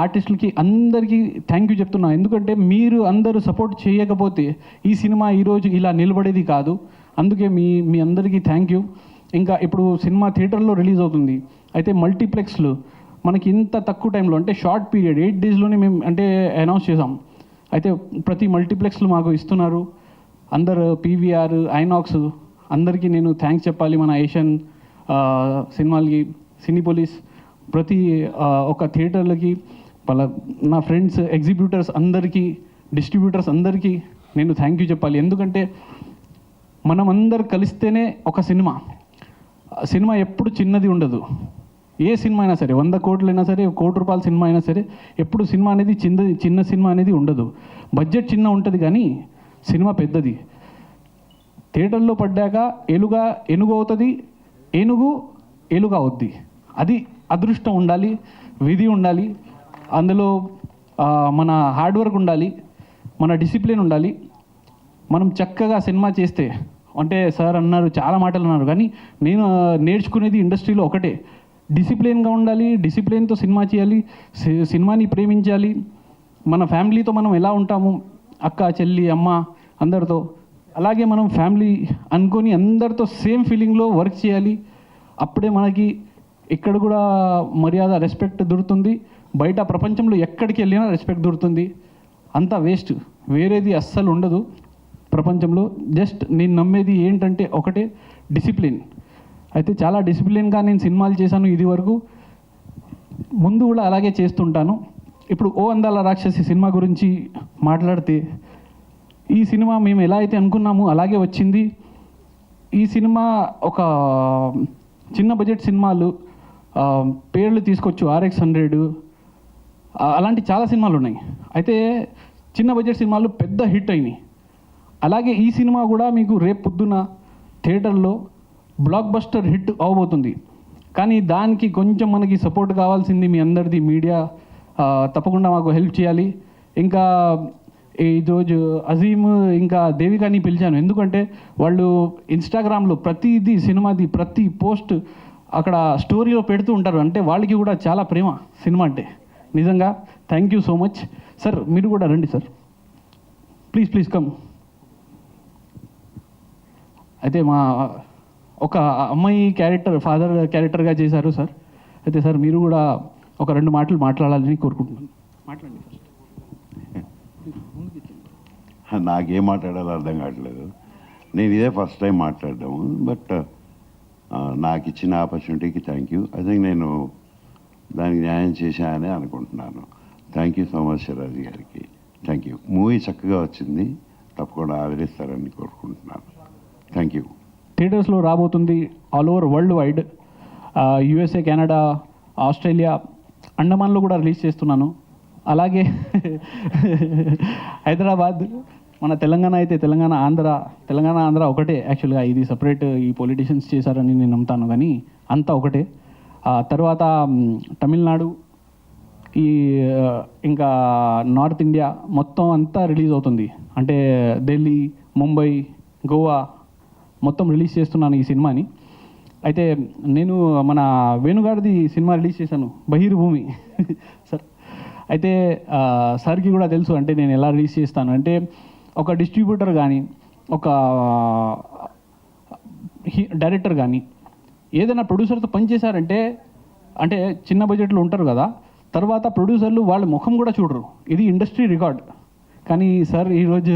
ఆర్టిస్టులకి అందరికీ థ్యాంక్ యూ చెప్తున్నాను. ఎందుకంటే మీరు అందరూ సపోర్ట్ చేయకపోతే ఈ సినిమా ఈరోజు ఇలా నిలబడేది కాదు. అందుకే మీ అందరికీ థ్యాంక్ యూ. ఇంకా ఇప్పుడు సినిమా థియేటర్లో రిలీజ్ అవుతుంది. అయితే మల్టీప్లెక్స్లు మనకి ఇంత తక్కువ టైంలో అంటే షార్ట్ పీరియడ్ 8 daysలోనే మేము అంటే అనౌన్స్ చేసాం. అయితే ప్రతి మల్టీప్లెక్స్లు మాకు ఇస్తున్నారు అందరు, పీవీఆర్, ఐనాక్స్ అందరికీ నేను థ్యాంక్స్ చెప్పాలి. మన ఏషియన్ సినిమాలకి, సినీపోలిస్, ప్రతి ఒక థియేటర్లకి, నా ఫ్రెండ్స్ ఎగ్జిబ్యూటర్స్ అందరికీ, డిస్ట్రిబ్యూటర్స్ అందరికీ నేను థ్యాంక్ యూ చెప్పాలి. ఎందుకంటే మనం అందరు కలిస్తేనే ఒక సినిమా ఎప్పుడు చిన్నది ఉండదు. ఏ సినిమా అయినా సరే 100 కోట్లైనా సరే, 1 కోటి రూపాయల సినిమా అయినా సరే, ఎప్పుడు సినిమా అనేది చిన్న సినిమా అనేది ఉండదు. బడ్జెట్ చిన్న ఉంటుంది కానీ సినిమా పెద్దది. థియేటర్లో పడ్డాక ఏనుగు అవుతుంది, ఏనుగు ఏలుగా అవుద్ది. అది అదృష్టం ఉండాలి, విధి ఉండాలి, అందులో మన హార్డ్ వర్క్ ఉండాలి, మన డిసిప్లిన్ ఉండాలి. మనం చక్కగా సినిమా చేస్తే, అంటే సార్ అన్నారు చాలా మాటలు అన్నారు, కానీ నేను నేర్చుకునేది ఇండస్ట్రీలో ఒకటే, డిసిప్లిన్గా ఉండాలి, డిసిప్లిన్తో సినిమా చేయాలి, సినిమాని ప్రేమించాలి. మన ఫ్యామిలీతో మనం ఎలా ఉంటాము, అక్క, చెల్లి, అమ్మ అందరితో, అలాగే మనం ఫ్యామిలీ అనుకొని అందరితో సేమ్ ఫీలింగ్లో వర్క్ చేయాలి. అప్పుడే మనకి ఇక్కడ కూడా మర్యాద, రెస్పెక్ట్ దొరుకుతుంది. బయట ప్రపంచంలో ఎక్కడికి వెళ్ళినా రెస్పెక్ట్ దొరుకుతుంది. అంతా వేస్ట్, వేరేది అస్సలు ఉండదు ప్రపంచంలో. జస్ట్ నేను నమ్మేది ఏంటంటే ఒకటే, డిసిప్లిన్. అయితే చాలా డిసిప్లిన్గా నేను సినిమాలు చేశాను ఇది వరకు, ముందు కూడా అలాగే చేస్తుంటాను. ఇప్పుడు ఓ అందాల రాక్షసి సినిమా గురించి మాట్లాడితే, ఈ సినిమా మేము ఎలా అయితే అనుకున్నామో అలాగే వచ్చింది. ఈ సినిమా ఒక చిన్న బడ్జెట్ సినిమాలు పేర్లు తీసుకొచ్చు, RX100 అలాంటి చాలా సినిమాలు ఉన్నాయి. అయితే చిన్న బడ్జెట్ సినిమాలు పెద్ద హిట్ అయినాయి. అలాగే ఈ సినిమా కూడా మీకు రేపు పొద్దున థియేటర్లో బ్లాక్ బస్టర్ హిట్ అవబోతుంది. కానీ దానికి కొంచెం మనకి సపోర్ట్ కావాల్సింది మీ అందరిది, మీడియా తప్పకుండా మాకు హెల్ప్ చేయాలి. ఇంకా ఈరోజు అజీమ్ ఇంకా దేవికాని పిలిచాను, ఎందుకంటే వాళ్ళు ఇన్స్టాగ్రామ్లో ప్రతిదీ సినిమాది ప్రతి పోస్ట్ అక్కడ స్టోరీలో పెడుతూ ఉంటారు. అంటే వాళ్ళకి కూడా చాలా ప్రేమ సినిమా అంటే. నిజంగా thank you so much sir. మీరు కూడా రండి సార్, ప్లీజ్ కమ్. అయితే మా ఒక అమ్మాయి క్యారెక్టర్, ఫాదర్ క్యారెక్టర్గా చేశారు సార్. అయితే సార్ మీరు కూడా ఒక 2 మాటలు మాట్లాడాలని కోరుకుంటున్నాను. మాట్లాడండి ఫస్ట్.
నాకేం మాట్లాడాలో అర్థం కావట్లేదు. నేను ఇదే ఫస్ట్ టైం మాట్లాడడం, బట్ నాకు ఇచ్చిన ఆపర్చునిటీకి థ్యాంక్ యూ. ఐ థింక్ నేను దానికి న్యాయం చేశానని అనుకుంటున్నాను. Thank you so much Sivaraju గారికి. Thank you. మూవీ చక్కగా వచ్చింది, తప్పకుండా ఆదరిస్తారని కోరుకుంటున్నాను. Thank you.
థియేటర్స్లో రాబోతుంది all over world wide, USA, Canada, Australia, అండమాన్లో కూడా రిలీజ్ చేస్తున్నాను. అలాగే హైదరాబాద్, మన తెలంగాణ అయితే తెలంగాణ ఆంధ్ర ఒకటే. యాక్చువల్గా ఇది సపరేట్, ఈ పొలిటీషియన్స్ చేశారని నేను నమ్ముతాను, కానీ అంతా ఒకటే. తర్వాత తమిళనాడు, ఈ ఇంకా నార్త్ ఇండియా మొత్తం అంతా రిలీజ్ అవుతుంది. అంటే ఢిల్లీ, ముంబై, గోవా మొత్తం రిలీజ్ చేస్తున్నాను ఈ సినిమాని. అయితే నేను మన వేణుగారిది సినిమా రిలీజ్ చేశాను, బహిర్భూమి సార్. అయితే సార్కి కూడా తెలుసు అంటే నేను ఎలా రిలీజ్ చేస్తాను అంటే, ఒక డిస్ట్రిబ్యూటర్ కానీ ఒక డైరెక్టర్ కానీ ఏదైనా ప్రొడ్యూసర్తో పనిచేశారంటే, అంటే చిన్న బడ్జెట్లో ఉంటారు కదా, తర్వాత ప్రొడ్యూసర్లు వాళ్ళ ముఖం కూడా చూడరు. ఇది ఇండస్ట్రీ రికార్డ్. కానీ సార్ ఈరోజు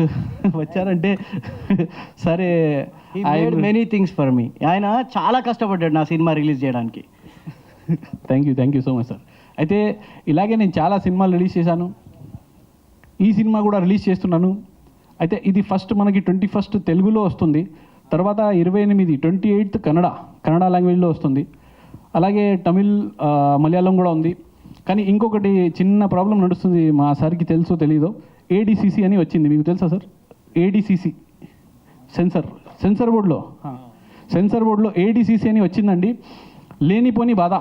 వచ్చారంటే సరే,
మెనీ థింగ్స్ ఫర్ మీ. ఆయన చాలా కష్టపడ్డాడు నా సినిమా రిలీజ్ చేయడానికి.
Thank you so much sir. అయితే ఇలాగే నేను చాలా సినిమాలు రిలీజ్ చేశాను, ఈ సినిమా కూడా రిలీజ్ చేస్తున్నాను. అయితే ఇది ఫస్ట్ మనకి 21st తెలుగులో వస్తుంది, తర్వాత 28 కన్నడ లాంగ్వేజ్లో వస్తుంది. అలాగే తమిళ్, మలయాళం కూడా ఉంది. కానీ ఇంకొకటి చిన్న ప్రాబ్లం నడుస్తుంది, మా సార్కి తెలుసో తెలీదో, ADCC అని వచ్చింది. మీకు తెలుసా సార్? ADCC సెన్సర్ బోర్డులో ADCC అని వచ్చిందండి. లేనిపోని బాధ,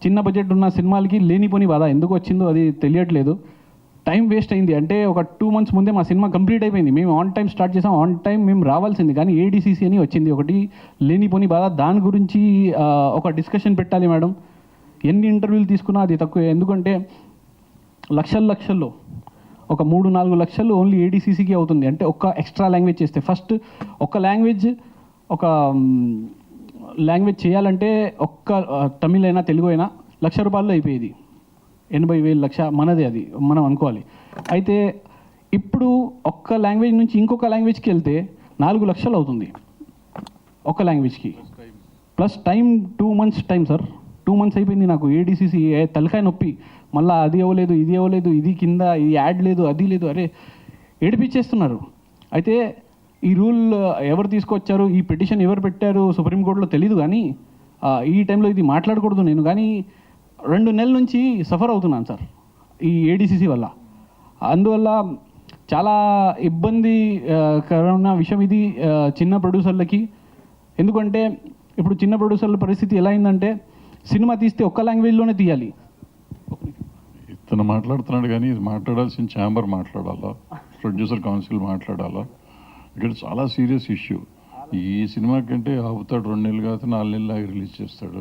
చిన్న బడ్జెట్ ఉన్న సినిమాలకి లేనిపోని బాధ. ఎందుకు వచ్చిందో అది తెలియట్లేదు. టైం వేస్ట్ అయింది. అంటే ఒక 2 months ముందే మా సినిమా కంప్లీట్ అయిపోయింది. మేము ఆన్ టైం స్టార్ట్ చేసాం, ఆన్ టైం మేము రావాల్సింది, కానీ ADCC అని వచ్చింది ఒకటి, లేనిపోని బాధ. దాని గురించి ఒక డిస్కషన్ పెట్టాలి మేడం. ఎన్ని ఇంటర్వ్యూలు తీసుకున్నా అది తక్కువే. ఎందుకంటే లక్షల్లో ఒక 3-4 లక్షలు ఓన్లీ ADCCకి అవుతుంది. అంటే ఒక్క ఎక్స్ట్రా లాంగ్వేజ్ చేస్తే, ఫస్ట్ ఒక లాంగ్వేజ్ చేయాలంటే ఒక్క తమిళ్ అయినా తెలుగు అయినా ₹1,00,000 అయిపోయేది. 80,000 లక్ష మనదే, అది మనం అనుకోవాలి. అయితే ఇప్పుడు ఒక్క లాంగ్వేజ్ నుంచి ఇంకొక లాంగ్వేజ్కి వెళ్తే 4 లక్షలు అవుతుంది ఒక్క లాంగ్వేజ్కి. Plus time 2 months time sir. 2 months అయిపోయింది నాకు ADCC. తలకాయ నొప్పి, మళ్ళీ అది అవ్వలేదు, ఇది అవ్వలేదు, ఇది కింద, ఇది యాడ్ లేదు, అది లేదు, అరే ఏడిపించేస్తున్నారు. అయితే ఈ రూల్ ఎవరు తీసుకొచ్చారు, ఈ పిటిషన్ ఎవరు పెట్టారు సుప్రీంకోర్టులో తెలీదు, కానీ ఈ టైంలో ఇది మాట్లాడకూడదు నేను. కానీ 2 నెలల నుంచి సఫర్ అవుతున్నాను సార్ ఈ ADCC వల్ల. అందువల్ల చాలా ఇబ్బందికరమైన విషయం ఇది చిన్న ప్రొడ్యూసర్లకి. ఎందుకంటే ఇప్పుడు చిన్న ప్రొడ్యూసర్ల పరిస్థితి ఎలా అయిందంటే, సినిమా తీస్తే ఒక్క లాంగ్వేజ్లోనే తీయాలి.
ఇతను మాట్లాడుతున్నాడు, కానీ ఇది మాట్లాడాల్సిన ఛాంబర్ మాట్లాడాలా, ప్రొడ్యూసర్ కౌన్సిల్ మాట్లాడాలా. ఇక్కడ చాలా సీరియస్ ఇష్యూ. ఈ సినిమా కంటే ఆపుతాడు, 2 నెలలు కాదు 4 నెలలు ఆగి రిలీజ్ చేస్తాడు.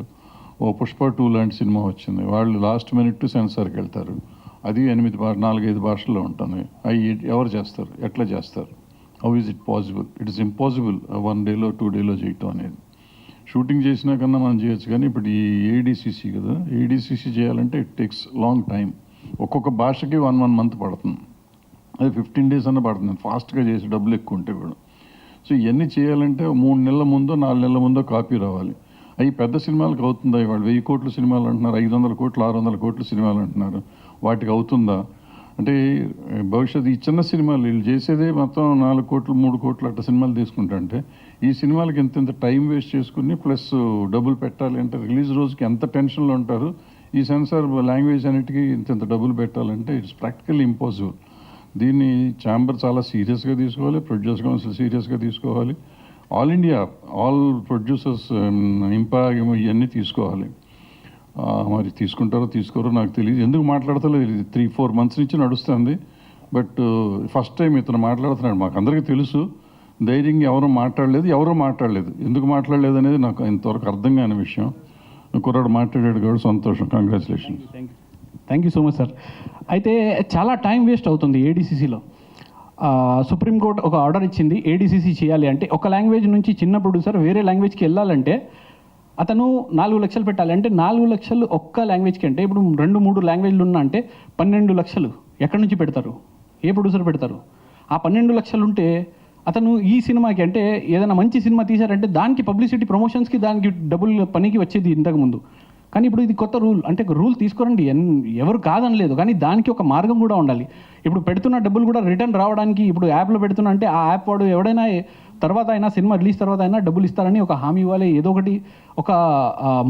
ఓ పుష్ప 2 లాంటి సినిమా వచ్చింది, వాళ్ళు లాస్ట్ మినిట్ సెన్సార్కి వెళ్తారు, అది 4-5 భాషల్లో ఉంటుంది. అవి ఎవరు చేస్తారు, ఎట్లా చేస్తారు? How is it possible? It is impossible 1 డేలో 2 డేలో చేయటం అనేది. షూటింగ్ చేసినా కన్నా మనం చేయొచ్చు, కానీ ఇప్పుడు ఈ ADCC కదా, ADCC చేయాలంటే ఇట్ టేక్స్ లాంగ్ టైం. ఒక్కొక్క భాషకి 1 month పడుతుంది, అది 15 days అన్న పడుతుంది ఫాస్ట్గా చేసి, డబ్బులు ఎక్కువ ఉంటే కూడా. సో ఇవన్నీ చేయాలంటే 3 నెలల ముందో 4 నెలల ముందో కాపీ రావాలి. అవి పెద్ద సినిమాలకు అవుతుందా? ఇవాళ 1000 కోట్ల సినిమాలు అంటున్నారు, 500 కోట్లు 600 కోట్ల సినిమాలు అంటున్నారు. వాటికి అవుతుందా అంటే భవిష్యత్తు? ఈ చిన్న సినిమాలు వీళ్ళు చేసేదే మొత్తం 4 కోట్లు 3 కోట్లు అట్లా సినిమాలు తీసుకుంటే, ఈ సినిమాలకి ఎంత టైం వేస్ట్ చేసుకుని ప్లస్ డబ్బులు పెట్టాలి అంటే, రిలీజ్ రోజుకి ఎంత టెన్షన్లో ఉంటారు. ఈ సెన్సార్ లాంగ్వేజ్ అన్నిటికీ ఇంత డబ్బులు పెట్టాలంటే ఇట్స్ ప్రాక్టికల్లీ ఇంపాసిబుల్. దీన్ని ఛాంబర్ చాలా సీరియస్గా తీసుకోవాలి, ప్రొడ్యూసర్ కౌన్సిల్ సీరియస్గా తీసుకోవాలి, ఆల్ ఇండియా ఆల్ ప్రొడ్యూసర్స్ ఇవన్నీ తీసుకోవాలి. మరి తీసుకుంటారో తీసుకోరో నాకు తెలియదు, ఎందుకు మాట్లాడతలేదు. 3-4 months నుంచి నడుస్తుంది. బట్ ఫస్ట్ టైం ఇతను మాట్లాడుతున్నాడు. మాకు అందరికీ తెలుసు, ధైర్యంగా ఎవరో మాట్లాడలేదు. ఎందుకు మాట్లాడలేదు అనేది నాకు ఇంతవరకు అర్థం కాని విషయం. కుర్రాడు మాట్లాడాడు కాబట్టి సంతోషం, congratulation.
Thank you so much sir. అయితే చాలా టైం వేస్ట్ అవుతుంది ADCCలో. సుప్రీంకోర్టు ఒక ఆర్డర్ ఇచ్చింది, ADCC చేయాలి అంటే ఒక లాంగ్వేజ్ నుంచి చిన్న ప్రొడ్యూసర్ వేరే లాంగ్వేజ్కి వెళ్ళాలంటే అతను 4 లక్షలు పెట్టాలి. అంటే 4 లక్షలు ఒక్క లాంగ్వేజ్కి అంటే, ఇప్పుడు 2-3 లాంగ్వేజ్లు ఉన్నా అంటే 12 లక్షలు ఎక్కడి నుంచి పెడతారు? ఏ ప్రొడ్యూసర్ పెడతారు? ఆ 12 లక్షలు ఉంటే అతను ఈ సినిమాకి అంటే ఏదైనా మంచి సినిమా తీశారంటే దానికి పబ్లిసిటీ ప్రమోషన్స్కి దానికి డబ్బులు పనికి వచ్చేది ఇంతకుముందు. కానీ ఇప్పుడు ఇది కొత్త రూల్, అంటే రూల్ తీసుకోరండి, ఎవరు కాదనలేదు, కానీ దానికి ఒక మార్గం కూడా ఉండాలి. ఇప్పుడు పెడుతున్న డబ్బులు కూడా రిటర్న్ రావడానికి, ఇప్పుడు యాప్లో పెడుతున్నా అంటే ఆ యాప్ వాడు ఎవడైనా తర్వాత అయినా సినిమా రిలీజ్ తర్వాత అయినా డబ్బులు ఇస్తారని ఒక హామీ ఇవ్వాలి, ఏదో ఒకటి ఒక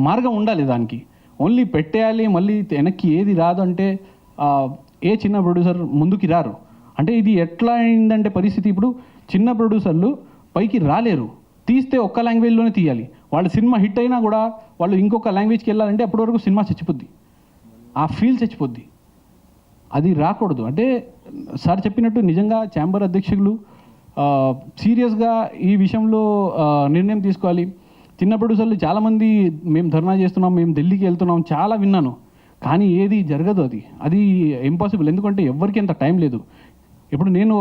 మార్గం ఉండాలి దానికి. ఓన్లీ పెట్టేయాలి మళ్ళీ వెనక్కి ఏది రాదు అంటే ఏ చిన్న ప్రొడ్యూసర్ ముందుకి రారు. అంటే ఇది ఎట్లా అయిందంటే పరిస్థితి, ఇప్పుడు చిన్న ప్రొడ్యూసర్లు పైకి రాలేరు, తీస్తే ఒక్క లాంగ్వేజ్లోనే తీయాలి. వాళ్ళు సినిమా హిట్ అయినా కూడా వాళ్ళు ఇంకొక లాంగ్వేజ్కి వెళ్ళాలంటే అప్పటి వరకు సినిమా చచ్చిపోద్ది, ఆ ఫీల్ చచ్చిపోద్ది. అది రాకూడదు. అంటే సార్ చెప్పినట్టు నిజంగా ఛాంబర్ అధ్యక్షులు సీరియస్గా ఈ విషయంలో నిర్ణయం తీసుకోవాలి. చిన్న ప్రొడ్యూసర్లు చాలామంది మేము ధర్నా చేస్తున్నాం, మేము ఢిల్లీకి వెళ్తున్నాం, చాలా విన్నాను, కానీ ఏది జరగదు. అది ఇంపాసిబుల్. ఎందుకంటే ఎవరికి అంత టైం లేదు. ఇప్పుడు నేను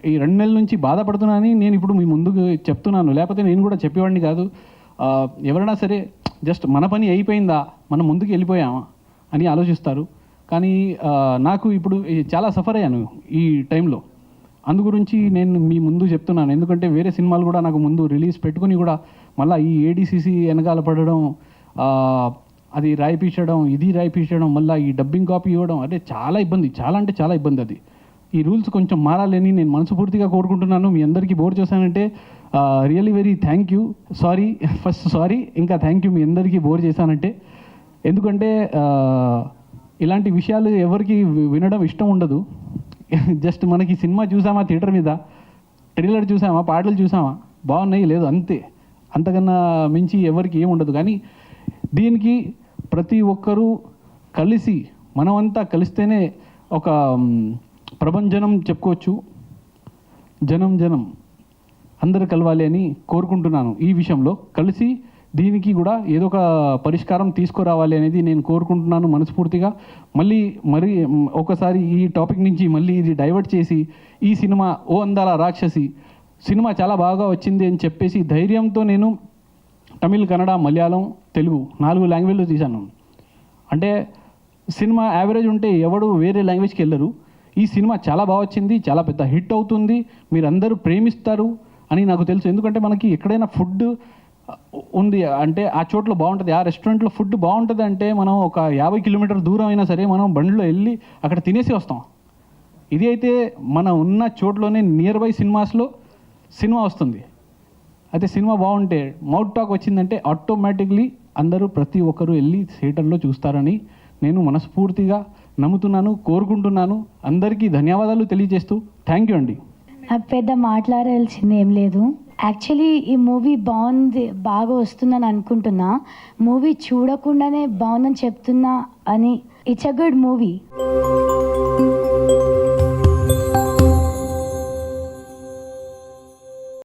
ఈ 2 నెలల నుంచి బాధపడుతున్నానని నేను ఇప్పుడు మీ ముందుకు చెప్తున్నాను, లేకపోతే నేను కూడా చెప్పేవాడిని కాదు. ఎవరైనా సరే జస్ట్ మన పని అయిపోయిందా, మనం ముందుకు వెళ్ళిపోయామా అని ఆలోచిస్తారు. కానీ నాకు ఇప్పుడు చాలా సఫర్ అయ్యాను ఈ టైంలో. అందు గురించి నేను మీ ముందు చెప్తున్నాను. ఎందుకంటే వేరే సినిమాలు కూడా నాకు ముందు రిలీజ్ పెట్టుకుని కూడా మళ్ళీ ఈ ఏడీసీసీ వెనకాల పడడం, అది రాయిపించడం, ఇది రాయిపించడం, మళ్ళీ ఈ డబ్బింగ్ కాపీ ఇవ్వడం, అంటే చాలా ఇబ్బంది, చాలా అంటే చాలా ఇబ్బంది. అది ఈ రూల్స్ కొంచెం మారాలని నేను మనస్ఫూర్తిగా కోరుకుంటున్నాను. మీ అందరికీ బోర్ చేశానంటే really very thank you. Sorry ఇంకా థ్యాంక్ యూ మీ అందరికీ బోర్ చేశానంటే. ఎందుకంటే ఇలాంటి విషయాలు ఎవరికి వినడం ఇష్టం ఉండదు. జస్ట్ మనకి సినిమా చూసామా థియేటర్ మీద, ట్రైలర్ చూసామా, పాటలు చూసామా, బాగున్నాయి లేదు, అంతే. అంతకన్నా మించి ఎవరికి ఏముండదు. కానీ దీనికి ప్రతి ఒక్కరూ కలిసి, మనమంతా కలిస్తేనే ఒక ప్రభంజనం చెప్పుకోవచ్చు. జనం అందరు కలవాలి అని కోరుకుంటున్నాను. ఈ విషయంలో కలిసి దీనికి కూడా ఏదో ఒక పరిష్కారం తీసుకురావాలి అనేది నేను కోరుకుంటున్నాను మనస్ఫూర్తిగా. మరి ఒకసారి ఈ టాపిక్ నుంచి మళ్ళీ ఇది డైవర్ట్ చేసి ఈ సినిమా ఓ అందాల రాక్షసి సినిమా చాలా బాగా వచ్చింది అని చెప్పేసి ధైర్యంతో నేను తమిళ్, కన్నడ, మలయాళం, తెలుగు 4 లాంగ్వేజ్లో తీశాను. అంటే సినిమా యావరేజ్ ఉంటే ఎవడు వేరే లాంగ్వేజ్కి వెళ్ళరు. ఈ సినిమా చాలా బాగా వచ్చింది, చాలా పెద్ద హిట్ అవుతుంది, మీరందరూ ప్రేమిస్తారు అని నాకు తెలుసు. ఎందుకంటే మనకి ఎక్కడైనా ఫుడ్ ఉంది అంటే ఆ చోట్ల బాగుంటుంది, ఆ రెస్టారెంట్లో ఫుడ్ బాగుంటుంది అంటే మనం ఒక 50 కిలోమీటర్ దూరం అయినా సరే మనం బండిలో వెళ్ళి అక్కడ తినేసి వస్తాం. ఇది అయితే మన ఉన్న చోట్లోనే నియర్ బై సినిమాస్లో సినిమా వస్తుంది. అయితే సినిమా బాగుంటే మౌత్ టాక్ వచ్చిందంటే ఆటోమేటిక్లీ అందరూ ప్రతి ఒక్కరూ వెళ్ళి థియేటర్లో చూస్తారని నేను మనస్ఫూర్తిగా నమ్ముతున్నాను, కోరుకుంటున్నాను. అందరికీ ధన్యవాదాలు తెలియజేస్తూ థ్యాంక్ యూ అండి.
నాకు పెద్ద మాట్లాడాల్సింది ఏం లేదు. యాక్చువల్లీ ఈ మూవీ బాగా వస్తుందని అనుకుంటున్నా. మూవీ చూడకుండానే బాగుందని చెప్తున్నా అని. It's a good movie.